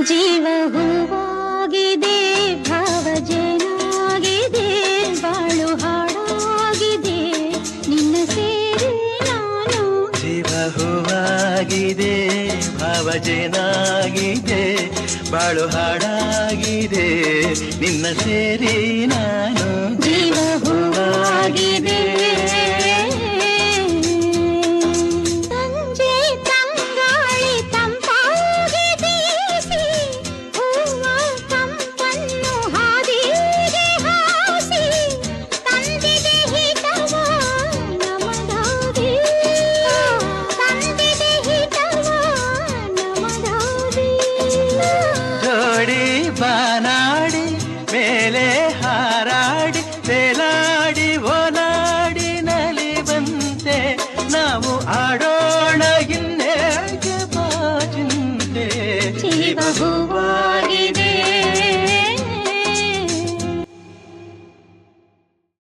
ಜೀವ ಹೂವಾಗಿದೆ, ಭಾವಜನಾಗಿದೆ, ಬಾಳು ಹಾಡಾಗಿದೆ, ನಿನ್ನ ಸೇರಿ ನಾನು. ಜೀವ ಹೂವಾಗಿದೆ, ಭಾವಜನಾಗಿದೆ, ಬಾಳು ಹಾಡಾಗಿದೆ, ನಿನ್ನ ಸೇರಿ ನಾನು. ಜೀವ ಹೂವಾಗಿದೆ. ಬಾನಾಡಿ ಮೇಲೆ ಹಾರಾಡಿ ತೇಲಾಡಿ ಓಲಾಡಿ ನಲಿವಂತೆ ನಾವು ಆಡೋಣ ಇನ್ನೇಗೆ ಬಾಚಿಂತೆ. ಜೀವ ಹೂವಾ